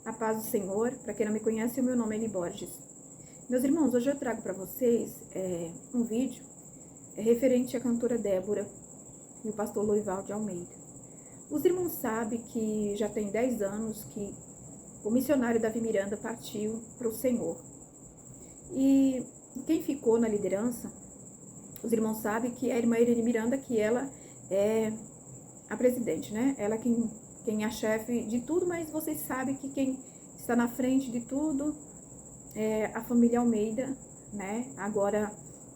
A paz do Senhor. Para quem não me conhece, o meu nome é Eli Borges. Meus irmãos, hoje eu trago para vocês um vídeo referente à cantora Débora e o pastor Lorival de Almeida. Os irmãos sabem que já tem 10 anos que o missionário Davi Miranda partiu para o Senhor. E quem ficou na liderança, os irmãos sabem que é a irmã Irene Miranda, que ela é a presidente, né? Ela quem é a chefe de tudo, mas vocês sabem que quem está na frente de tudo é a família Almeida, né? Agora,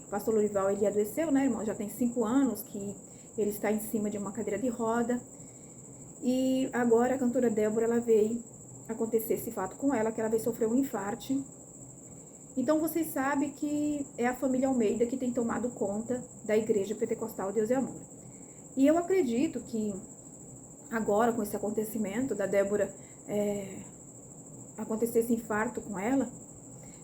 o pastor Lorival, ele adoeceu, né, irmão? Já tem 5 anos que ele está em cima de uma cadeira de roda. E agora a cantora Débora, ela veio acontecer esse fato com ela, que ela veio sofrer um infarte. Então, vocês sabem que é a família Almeida que tem tomado conta da Igreja Pentecostal Deus e Amor. E eu acredito que agora, com esse acontecimento da Débora acontecer esse infarto com ela,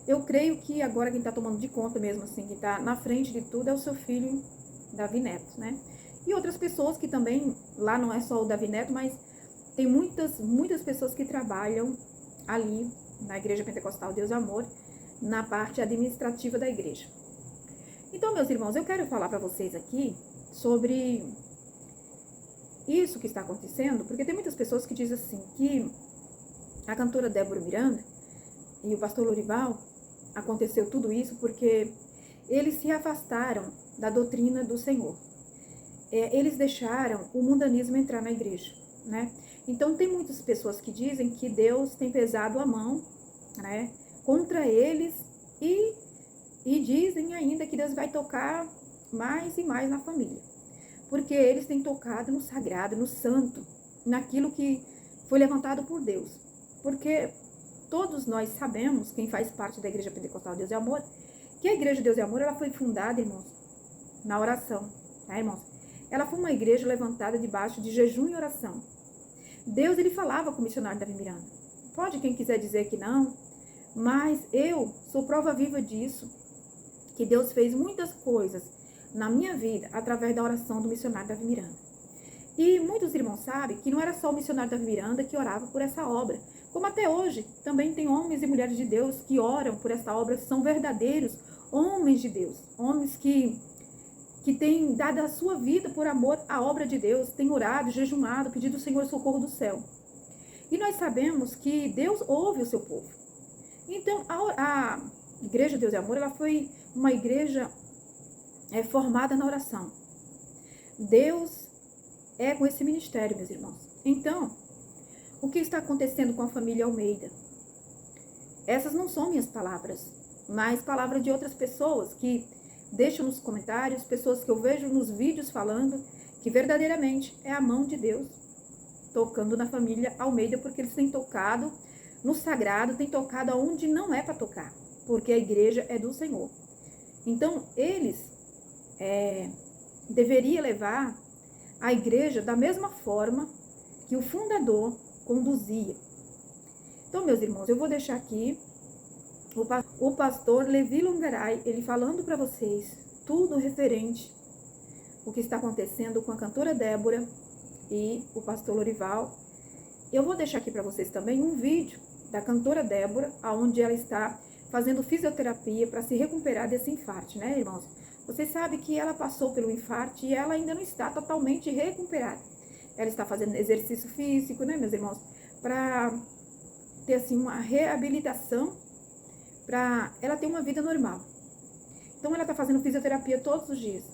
eu creio que agora quem está tomando de conta mesmo, assim, que está na frente de tudo é o seu filho, Davi Neto, né? E outras pessoas que também, lá não é só o Davi Neto, mas tem muitas pessoas que trabalham ali na Igreja Pentecostal Deus e Amor, na parte administrativa da igreja. Então, meus irmãos, eu quero falar para vocês aqui sobre isso que está acontecendo, porque tem muitas pessoas que dizem assim, que a cantora Débora Miranda e o pastor Lorival, aconteceu tudo isso porque eles se afastaram da doutrina do Senhor. Eles deixaram o mundanismo entrar na igreja, né? Então, tem muitas pessoas que dizem que Deus tem pesado a mão, né, contra eles e dizem ainda que Deus vai tocar mais e mais na família. Porque eles têm tocado no sagrado, no santo, naquilo que foi levantado por Deus. Porque todos nós sabemos, quem faz parte da Igreja Pentecostal Deus e Amor, que a Igreja Deus e Amor, ela foi fundada, irmãos, na oração, tá, irmãos? Ela foi uma igreja levantada debaixo de jejum e oração. Deus, ele falava com o missionário Davi Miranda. Pode quem quiser dizer que não, mas eu sou prova viva disso, que Deus fez muitas coisas na minha vida através da oração do missionário Davi Miranda. E muitos irmãos sabem que não era só o missionário Davi Miranda que orava por essa obra, como até hoje também tem homens e mulheres de Deus que oram por essa obra, são verdadeiros homens de Deus, homens que têm dado a sua vida por amor à obra de Deus, têm orado, jejumado, pedido ao Senhor socorro do céu. E nós sabemos que Deus ouve o seu povo. Então, a Igreja Deus e Amor, ela foi uma igreja formada na oração. Deus é com esse ministério, meus irmãos. Então, o que está acontecendo com a família Almeida? Essas não são minhas palavras, mas palavras de outras pessoas que deixam nos comentários, pessoas que eu vejo nos vídeos falando que verdadeiramente é a mão de Deus tocando na família Almeida, porque eles têm tocado no sagrado, têm tocado aonde não é para tocar, porque a igreja é do Senhor. Então, eles deveriam levar a igreja da mesma forma que o fundador conduzia. Então, meus irmãos, eu vou deixar aqui o pastor Levi Longaray, ele falando para vocês tudo referente o que está acontecendo com a cantora Débora e o pastor Lorival. Eu vou deixar aqui para vocês também um vídeo da cantora Débora, onde ela está fazendo fisioterapia para se recuperar desse infarte, né, irmãos? Vocês sabem que ela passou pelo infarte e ela ainda não está totalmente recuperada. Ela está fazendo exercício físico, né, meus irmãos? Para ter, assim, uma reabilitação, para ela ter uma vida normal. Então, ela está fazendo fisioterapia todos os dias.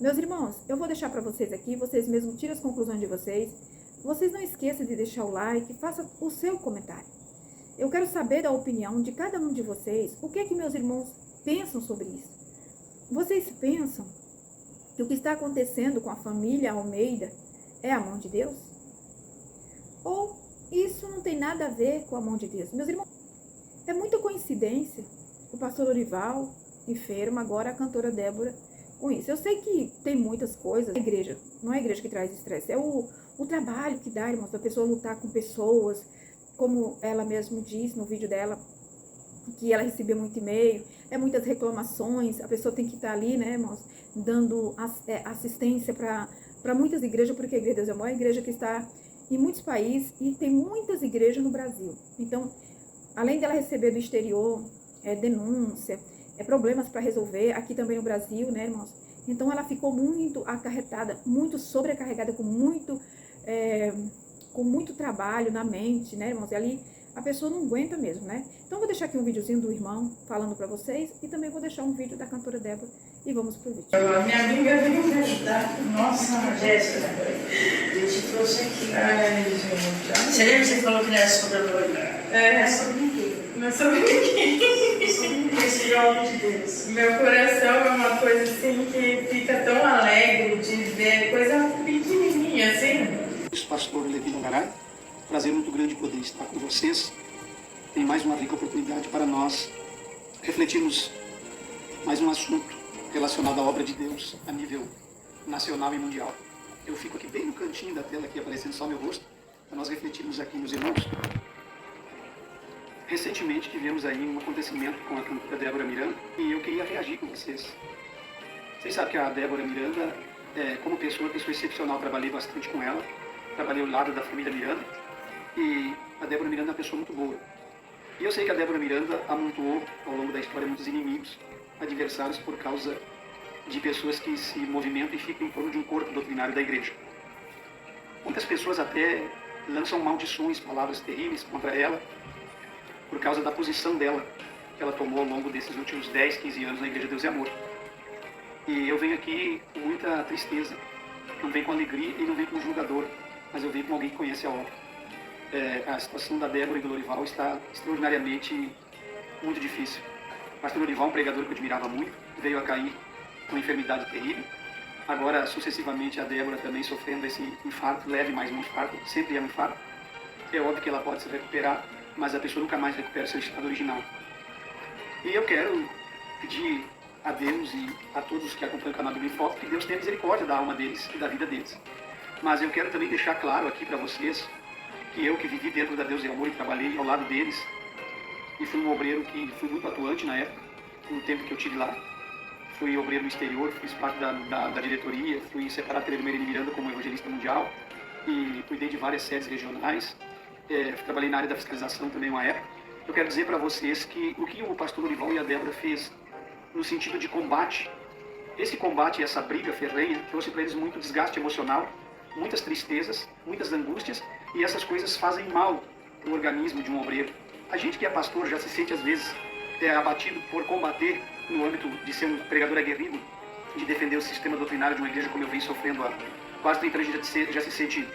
Meus irmãos, eu vou deixar para vocês aqui, vocês mesmos tiram as conclusões de vocês. Vocês não esqueçam de deixar o like, faça o seu comentário. Eu quero saber da opinião de cada um de vocês, o que é que meus irmãos pensam sobre isso. Vocês pensam que o que está acontecendo com a família Almeida é a mão de Deus? Ou isso não tem nada a ver com a mão de Deus? Meus irmãos, é muita coincidência o pastor Lorival enfermo, agora a cantora Débora com isso. Eu sei que tem muitas coisas, a igreja, não é a igreja que traz estresse, é o trabalho que dá, irmãos, da pessoa lutar com pessoas, como ela mesma disse no vídeo dela, que ela recebeu muito e-mail, muitas reclamações, a pessoa tem que estar ali, né, irmãos, dando assistência para muitas igrejas, porque a Igreja Deus é uma igreja que está em muitos países e tem muitas igrejas no Brasil. Então, além dela receber do exterior denúncia, problemas para resolver, aqui também no Brasil, né, irmãos? Então, ela ficou muito acarretada, muito sobrecarregada, com muito trabalho na mente, né, irmãos? E ali a pessoa não aguenta mesmo, né? Então, vou deixar aqui um videozinho do irmão falando para vocês e também vou deixar um vídeo da cantora Débora e vamos pro vídeo. Minha amiga veio me ajudar. Nossa, Jéssica, eu te trouxe aqui. Ai, gente. Você lembra que você falou que não era sobre a Lori? É sobre ninguém. Não é sobre ninguém. Sobre ninguém, seja a obra de Deus. Meu coração é uma coisa assim que fica tão alegre de ver coisa pequenininha assim. Pastor Levi Longaray, prazer muito grande poder estar com vocês em mais uma rica oportunidade para nós refletirmos mais um assunto relacionado à obra de Deus a nível nacional e mundial. Eu fico aqui bem no cantinho da tela, aqui aparecendo só meu rosto, para nós refletirmos aqui, meus irmãos. Recentemente tivemos aí um acontecimento com a cantora Débora Miranda e eu queria reagir com vocês. Vocês sabem que a Débora Miranda, como pessoa excepcional, trabalhei bastante com ela, trabalhei ao lado da família Miranda e a Débora Miranda é uma pessoa muito boa. E eu sei que a Débora Miranda amontoou ao longo da história muitos inimigos, adversários por causa de pessoas que se movimentam e ficam em torno de um corpo doutrinário da igreja. Muitas pessoas até lançam maldições, palavras terríveis contra ela, por causa da posição dela, que ela tomou ao longo desses últimos 10, 15 anos na Igreja Deus e Amor. E eu venho aqui com muita tristeza, não venho com alegria e não venho com julgador, mas eu venho com alguém que conhece a obra. A situação da Débora e do Lorival está extraordinariamente muito difícil. O pastor Lorival, um pregador que eu admirava muito, veio a cair com uma enfermidade terrível. Agora, sucessivamente, a Débora também sofrendo esse infarto, leve mais um infarto, sempre é um infarto. É óbvio que ela pode se recuperar, mas a pessoa nunca mais recupera seu estado original. E eu quero pedir a Deus e a todos os que acompanham o canal do Bíblia em Foco que Deus tenha misericórdia da alma deles e da vida deles. Mas eu quero também deixar claro aqui para vocês que eu que vivi dentro da Deus e Amor e trabalhei ao lado deles e fui um obreiro que fui muito atuante na época, no tempo que eu estive lá. Fui obreiro no exterior, fiz parte da diretoria, fui separado pela Irmã Miranda como evangelista mundial e cuidei de várias sedes regionais. Trabalhei na área da fiscalização também uma época. Eu quero dizer para vocês que o que o pastor Lorival e a Débora fez no sentido de combate, esse combate e essa briga ferrenha trouxe para eles muito desgaste emocional, muitas tristezas, muitas angústias, e essas coisas fazem mal no organismo de um obreiro. A gente que é pastor já se sente às vezes abatido por combater no âmbito de ser um pregador aguerrido, de defender o sistema doutrinário de uma igreja como eu venho sofrendo há quase 30 anos, já se sente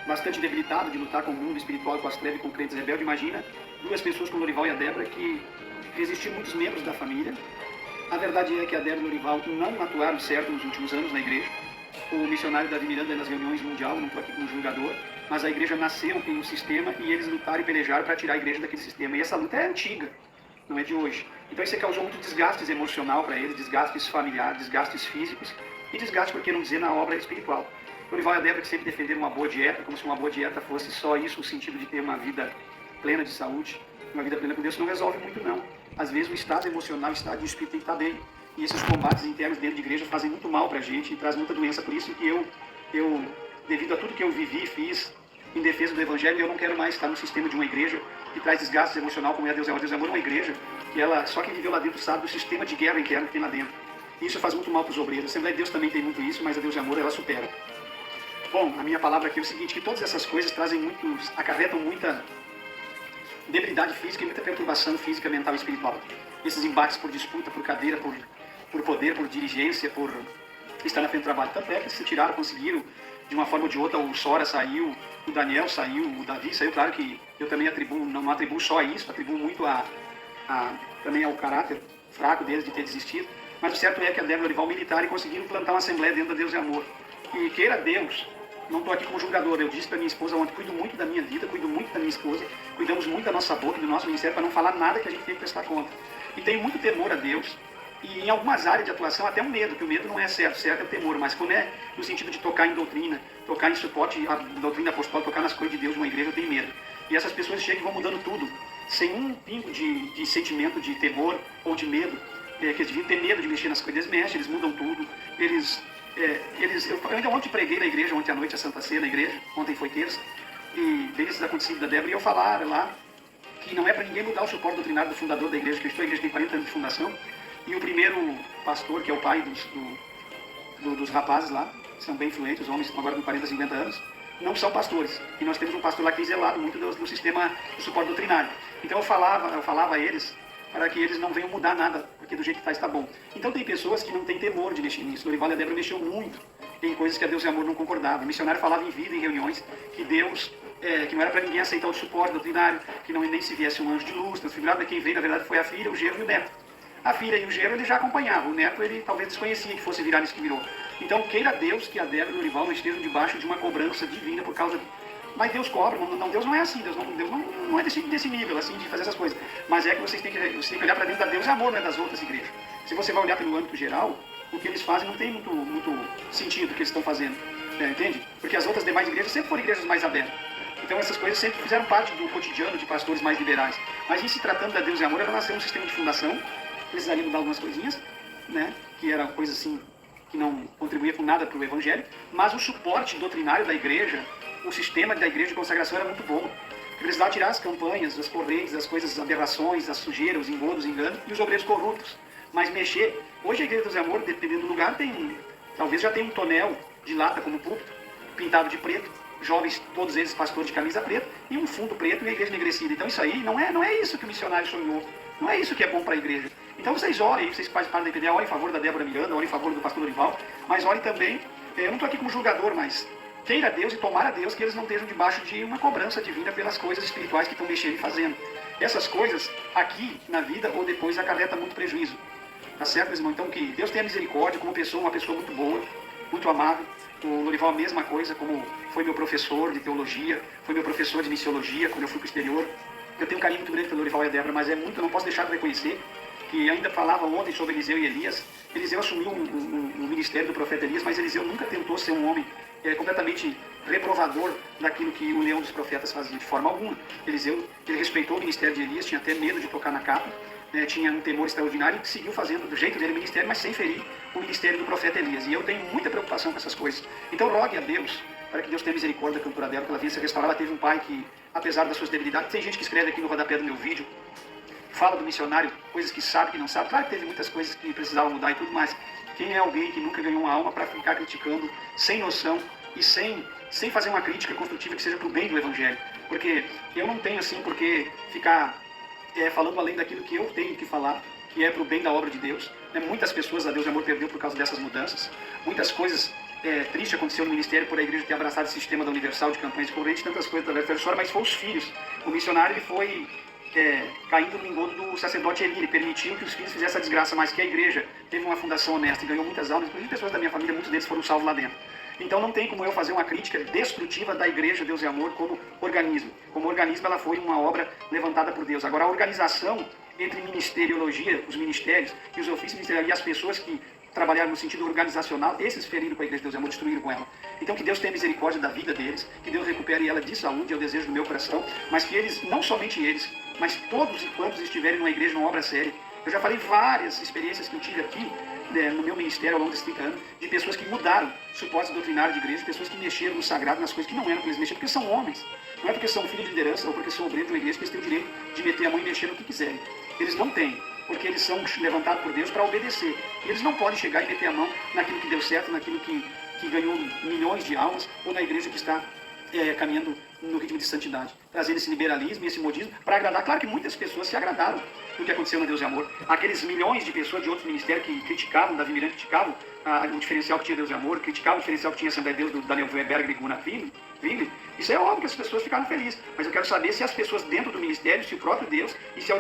bastante debilitado de lutar com o mundo espiritual, com as trevas e com crentes rebeldes. Imagina duas pessoas como o Lorival e a Débora que resistiram muitos membros da família. A verdade é que a Débora e o Lorival não atuaram certo nos últimos anos na igreja. O missionário Davi Miranda nas reuniões mundial, não estou aqui como julgador, mas a igreja nasceu em um sistema e eles lutaram e pelejaram para tirar a igreja daquele sistema. E essa luta é antiga, não é de hoje. Então isso causou muito desgastes emocional para eles, desgastes familiares, desgastes físicos e desgastes, por que não dizer, na obra espiritual. O Lorival e a Débora que sempre defenderam uma boa dieta, como se uma boa dieta fosse só isso, o sentido de ter uma vida plena de saúde, uma vida plena com Deus, não resolve muito não. Às vezes o estado emocional, o estado de espírito tem que estar bem. E esses combates internos dentro de igreja fazem muito mal para a gente e traz muita doença. Por isso que eu, devido a tudo que eu vivi e fiz em defesa do Evangelho, eu não quero mais estar no sistema de uma igreja que traz desgastes emocional, como é a Deus e Amor. Deus e Amor é uma igreja que ela, só quem viveu lá dentro sabe do sistema de guerra interna que tem lá dentro. E isso faz muito mal para os obreiros. A Assembleia de Deus também tem muito isso, mas a Deus e Amor ela supera. Bom, a minha palavra aqui é o seguinte, que todas essas coisas acarretam muita debilidade física e muita perturbação física, mental e espiritual. Esses embates por disputa, por cadeira, por poder, por dirigência, por estar na frente do trabalho. Tanto é que se tiraram, conseguiram, de uma forma ou de outra, o Sora saiu, o Daniel saiu, o Davi saiu. Claro que eu também não atribuo só a isso, atribuo muito também ao caráter fraco deles de ter desistido. Mas o certo é que a Débora e o Lorival militaram e conseguiram plantar uma assembleia dentro da Deus e Amor. E queira Deus, não estou aqui como julgador, eu disse para minha esposa ontem, cuido muito da minha vida, cuido muito da minha esposa, cuidamos muito da nossa boca, do nosso ministério, para não falar nada que a gente tem que prestar conta. E tenho muito temor a Deus, e em algumas áreas de atuação até um medo, que o medo não é certo é o temor, mas quando é no sentido de tocar em doutrina, tocar em suporte à doutrina apostólica, tocar nas coisas de Deus de uma igreja, eu tenho medo. E essas pessoas chegam e vão mudando tudo, sem um pingo de sentimento de temor ou de medo, que eles deviam ter medo de mexer nas coisas, eles mexem, eles mudam tudo, eles eu ainda ontem preguei na igreja, ontem à noite, a Santa Ceia na igreja, ontem foi terça, e desses acontecidos da Débora, e eu falava lá que não é para ninguém mudar o suporte doutrinário do fundador da igreja, que eu estou, a igreja tem 40 anos de fundação, e o primeiro pastor, que é o pai dos rapazes lá, são bem influentes, os homens agora com 40, 50 anos, não são pastores. E nós temos um pastor lá que tem zelado muito do sistema do suporte doutrinário. Então eu falava a eles para que eles não venham mudar nada, porque do jeito que está bom. Então tem pessoas que não têm temor de mexer nisso. Lorival e a Débora mexeu muito em coisas que a Deus e Amor não concordavam. O missionário falava em vida, em reuniões, que Deus, que não era para ninguém aceitar o suporte doutrinário, que não nem se viesse um anjo de luz, transfigurado, quem veio na verdade foi a filha, o genro e o neto. A filha e o genro ele já acompanhavam, o neto ele talvez desconhecia que fosse virar nisso que virou. Então queira Deus que a Débora e o Lorival não estejam debaixo de uma cobrança divina por causa... Mas Deus cobra, Deus não é assim, Deus não é desse nível assim de fazer essas coisas. Mas é que vocês têm que olhar para dentro da Deus e Amor, não é das outras igrejas. Se você vai olhar pelo âmbito geral, o que eles fazem não tem muito sentido o que eles estão fazendo, entende? Porque as outras demais igrejas sempre foram igrejas mais abertas. Então essas coisas sempre fizeram parte do cotidiano de pastores mais liberais. Mas em se tratando da Deus e Amor, ela nasceu um sistema de fundação, precisaria mudar algumas coisinhas, né? Que era coisa assim, que não contribuía com nada para o evangelho, mas o suporte doutrinário da igreja, o sistema da igreja de consagração era muito bom. Precisava tirar as campanhas, as correntes, as coisas, as aberrações, as sujeiras, os engodos, os enganos e os obreiros corruptos. Mas mexer, hoje a igreja do Deus e Amor, dependendo do lugar, talvez já tem um tonel de lata como púlpito, pintado de preto, jovens, todos eles pastores de camisa preta, e um fundo preto e a igreja enegrecida. Então isso aí não é isso que o missionário sonhou, não é isso que é bom para a igreja. Então vocês orem, vocês fazem parte da IPDA, orem em favor da Débora Miranda, orem em favor do pastor Lorival, mas orem também, eu não estou aqui como julgador, mas queira Deus e tomara Deus que eles não estejam debaixo de uma cobrança divina pelas coisas espirituais que estão mexendo e fazendo. Essas coisas, aqui na vida ou depois, acarretam muito prejuízo. Tá certo, meus irmãos? Então que Deus tenha misericórdia, como pessoa, uma pessoa muito boa, muito amável. O Lorival a mesma coisa, como foi meu professor de teologia, foi meu professor de missiologia, quando eu fui para o exterior. Eu tenho um carinho muito grande pelo Lorival e a Débora, mas eu não posso deixar de reconhecer que ainda falava ontem sobre Eliseu e Elias. Eliseu assumiu o ministério do profeta Elias, mas Eliseu nunca tentou ser um homem completamente reprovador daquilo que o leão dos profetas fazia, de forma alguma. Eliseu, ele respeitou o ministério de Elias, tinha até medo de tocar na capa, tinha um temor extraordinário e seguiu fazendo do jeito dele o ministério, mas sem ferir o ministério do profeta Elias. E eu tenho muita preocupação com essas coisas. Então rogue a Deus para que Deus tenha misericórdia da cantora dela, que ela venha se restaurar. Ela teve um pai que, apesar das suas debilidades, tem gente que escreve aqui no rodapé do meu vídeo, fala do missionário, coisas que sabe, que não sabe. Claro que teve muitas coisas que precisavam mudar e tudo mais. Quem é alguém que nunca ganhou uma alma para ficar criticando, sem noção e sem fazer uma crítica construtiva que seja para o bem do evangelho? Porque eu não tenho assim por que ficar falando além daquilo que eu tenho que falar, que é para o bem da obra de Deus. Muitas pessoas a Deus e Amor perdeu por causa dessas mudanças. Muitas coisas tristes aconteceram no ministério por a igreja ter abraçado esse sistema da Universal de campanhas de corrente, tantas coisas da velha história, mas foi os filhos. O missionário ele foi caindo no engodo do sacerdote Eli, ele permitiu que os filhos fizessem essa desgraça, mas que a igreja teve uma fundação honesta e ganhou muitas almas, inclusive pessoas da minha família, muitos deles foram salvos lá dentro. Então não tem como eu fazer uma crítica destrutiva da igreja Deus e Amor como organismo. Como organismo ela foi uma obra levantada por Deus. Agora a organização entre ministeriologia, os ministérios e os ofícios ministeriais e as pessoas que trabalharam no sentido organizacional, esses feriram com a igreja Deus e Amor, destruíram com ela. Então que Deus tenha misericórdia da vida deles, que Deus recupere ela de saúde, é o desejo do meu coração, mas que eles, não somente eles, mas todos e quantos estiverem numa igreja, numa obra séria. Eu já falei várias experiências que eu tive aqui no meu ministério ao longo desses 30 anos, de pessoas que mudaram suporte doutrinário de igreja, pessoas que mexeram no sagrado, nas coisas que não eram que eles mexiam, porque são homens. Não é porque são filhos de liderança ou porque são obreiros de uma igreja que eles têm o direito de meter a mão e mexer no que quiserem. Eles não têm, porque eles são levantados por Deus para obedecer. E eles não podem chegar e meter a mão naquilo que deu certo, naquilo que ganhou milhões de almas, ou na igreja que está caminhando no ritmo de santidade, trazendo esse liberalismo e esse modismo para agradar. Claro que muitas pessoas se agradaram do que aconteceu na Deus e Amor. Aqueles milhões de pessoas de outros ministérios que criticavam, Davi Miranda criticavam o diferencial que tinha Deus e Amor, criticavam o diferencial que tinha a Assembleia de Deus do Daniel Weber e Guna Filho. Isso é óbvio que as pessoas ficaram felizes, mas eu quero saber se as pessoas dentro do ministério, se o próprio Deus e se a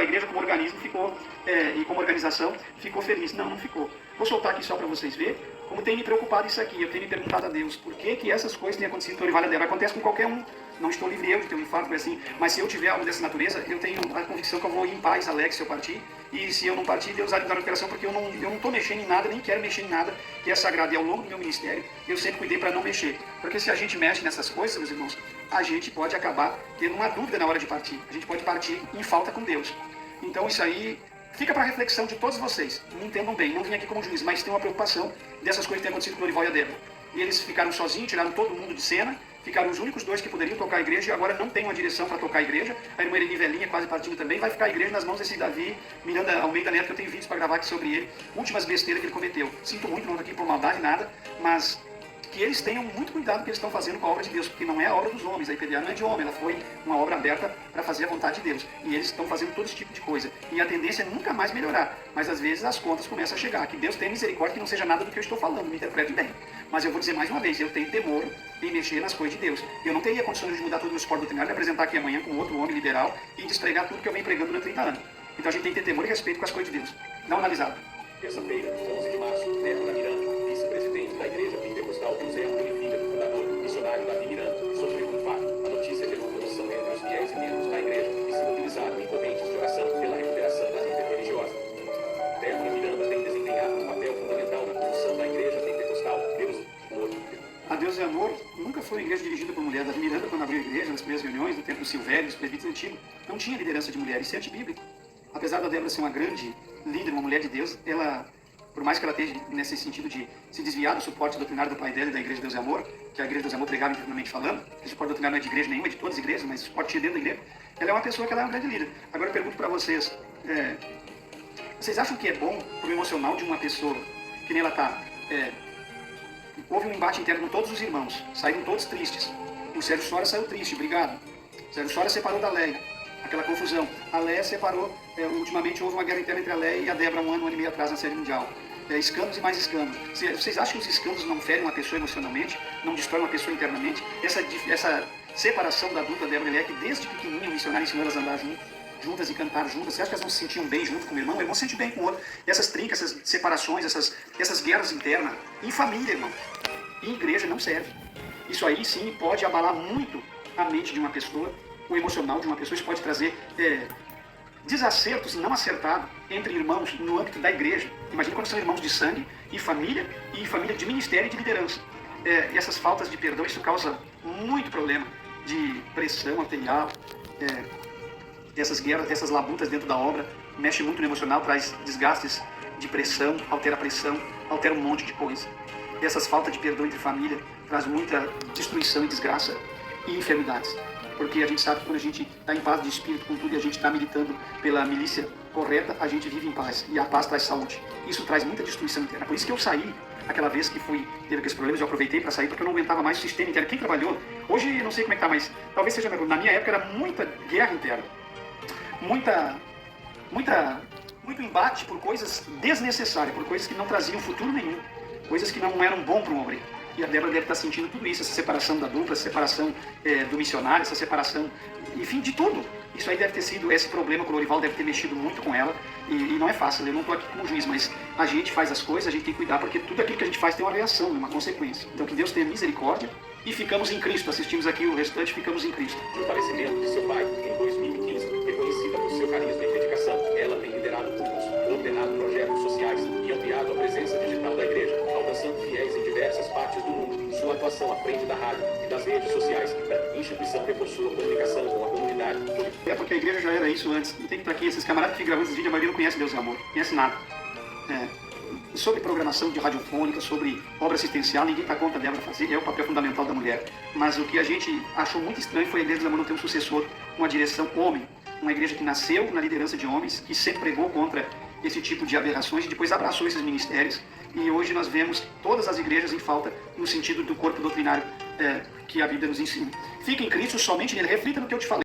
igreja como organismo ficou, e como organização ficou feliz. Não, não ficou. Vou soltar aqui só para vocês verem como tem me preocupado isso aqui. Eu tenho me perguntado a Deus por que essas coisas têm acontecido em Lorival e Débora. Acontece com qualquer um. Não estou livre eu de ter um infarto, assim, mas se eu tiver algo dessa natureza, eu tenho a convicção que eu vou ir em paz, alegre, se eu partir. E se eu não partir, Deus vai me dar no coração, porque eu não estou mexendo em nada, nem quero mexer em nada que é sagrado. E ao longo do meu ministério, eu sempre cuidei para não mexer. Porque se a gente mexe nessas coisas, meus irmãos, a gente pode acabar tendo uma dúvida na hora de partir. A gente pode partir em falta com Deus. Então isso aí Fica para reflexão de todos vocês. Me entendam bem, não vim aqui como juiz, mas tem uma preocupação dessas coisas que têm acontecido com o Lorival e a Débora. E eles ficaram sozinhos, tiraram todo mundo de cena, ficaram os únicos dois que poderiam tocar a igreja e agora não tem uma direção para tocar a igreja. A irmã Ereni Velinha, quase partindo também, vai ficar a igreja nas mãos desse Davi Miranda Almeida Neto, que eu tenho vídeos para gravar aqui sobre ele. Últimas besteiras que ele cometeu. Sinto muito, não estou aqui por maldade, nada, mas que eles tenham muito cuidado com o que eles estão fazendo com a obra de Deus, porque não é a obra dos homens, a IPDA não é de homem, ela foi uma obra aberta para fazer a vontade de Deus. E eles estão fazendo todo esse tipo de coisa. E a tendência é nunca mais melhorar, mas às vezes as contas começam a chegar. Que Deus tenha misericórdia, que não seja nada do que eu estou falando, me interprete bem. Mas eu vou dizer mais uma vez, eu tenho temor em mexer nas coisas de Deus. Eu não teria condições de mudar todo o meu suporte doutrinário, me apresentar aqui amanhã com outro homem liberal e despregar tudo que eu venho pregando durante 30 anos. Então a gente tem que ter temor e respeito com as coisas de Deus. Dá uma analisada. Terça-feira, 11 de março, Débora Miranda, vice-presidente da Igreja Pentecostal José Antônio Filha, fundador, missionário Davi Miranda, sofreu um infarto. A notícia gerou comoção entre os fiéis e membros da igreja que se mobilizaram em correntes de oração pela recuperação da vida religiosa. Débora Miranda tem desempenhado um papel fundamental na condução da Igreja Pentecostal Deus Amor. A Deus é Amor nunca foi uma igreja dirigida por mulher. Davi Miranda, quando abriu a igreja, nas primeiras reuniões, no tempo do Silvério, dos presbíteros antigos, não tinha liderança de mulher, isso é antibíblico. Apesar da Débora ser uma grande líder, uma mulher de Deus, ela, por mais que ela esteja nesse sentido de se desviar do suporte doutrinário do pai dela e da Igreja Deus é Amor, que a Igreja Deus é Amor pregava internamente falando, que o suporte doutrinário não é de igreja nenhuma, é de todas as igrejas, mas o suporte tinha dentro da igreja, ela é uma pessoa que ela é uma grande líder. Agora eu pergunto para vocês, vocês acham que é bom pro emocional de uma pessoa, que nem ela está, houve um embate interno com todos os irmãos, saíram todos tristes. O Sérgio Soares saiu triste, obrigado. O Sérgio Soares separou da Leia, aquela confusão. A Leia separou, ultimamente houve uma guerra interna entre a Leia e a Débora um ano e meio atrás na série mundial. Escândalos e mais escândalos. Vocês acham que os escândalos não ferem uma pessoa emocionalmente, não destroem uma pessoa internamente? Essa separação da dupla Débora e Leia, que desde pequenininho o missionário ensinou elas a andar juntas e cantar juntas. Você acha que elas não se sentiam bem junto com o irmão? O irmão se sente bem com o outro. E essas trincas, essas separações, essas guerras internas, em família, irmão, em igreja não serve. Isso aí sim pode abalar muito a mente de uma pessoa, o emocional de uma pessoa. Isso pode trazer desacertos não acertados entre irmãos no âmbito da igreja. Imagina quando são irmãos de sangue e família de ministério e de liderança. E essas faltas de perdão, isso causa muito problema de pressão arterial. Essas guerras, essas labutas dentro da obra, mexe muito no emocional, traz desgastes de pressão, altera a pressão, altera um monte de coisa. E essas faltas de perdão entre família traz muita destruição e desgraça e enfermidades. Porque a gente sabe que quando a gente está em paz de espírito com tudo e a gente está militando pela milícia correta, a gente vive em paz. E a paz traz saúde. Isso traz muita destruição interna. Por isso que eu saí, aquela vez que teve aqueles problemas, eu aproveitei para sair porque eu não aguentava mais o sistema interno. Quem trabalhou, hoje eu não sei como é que está, mas talvez seja na minha época era muita guerra interna. Muito embate por coisas desnecessárias, por coisas que não traziam futuro nenhum, coisas que não eram bom para um obreiro. E a Débora deve estar sentindo tudo isso, essa separação da dupla, essa separação do missionário, essa separação, enfim, de tudo. Isso aí deve ter sido, esse problema com o Lorival deve ter mexido muito com ela, e não é fácil, eu não estou aqui como juiz, mas a gente faz as coisas, a gente tem que cuidar, porque tudo aquilo que a gente faz tem uma reação, uma consequência. Então que Deus tenha misericórdia e ficamos em Cristo, assistimos aqui o restante, ficamos em Cristo. No falecimento de seu pai, em 2015, reconhecida por seu carisma e dedicação, ela tem liderado cultos, coordenado projetos sociais e ampliado a presença digital da igreja, alcançando fiéis em diversas partes do mundo. Sua atuação à frente da rádio e das redes sociais da instituição reforçou a comunicação com a comunidade. É porque a igreja já era isso antes. E tem que estar aqui, esses camaradas que ficam gravando esses vídeos, a maioria não conhece Deus é Amor, não conhece nada. Sobre programação de radiofônica, sobre obra assistencial, ninguém está contra dela fazer, é o papel fundamental da mulher. Mas o que a gente achou muito estranho foi a Igreja do Amor não ter um sucessor, uma direção homem. Uma igreja que nasceu na liderança de homens, que sempre pregou contra esse tipo de aberrações e depois abraçou esses ministérios. E hoje nós vemos todas as igrejas em falta no sentido do corpo doutrinário que a Bíblia nos ensina. Fique em Cristo, somente nele. Reflita no que eu te falei.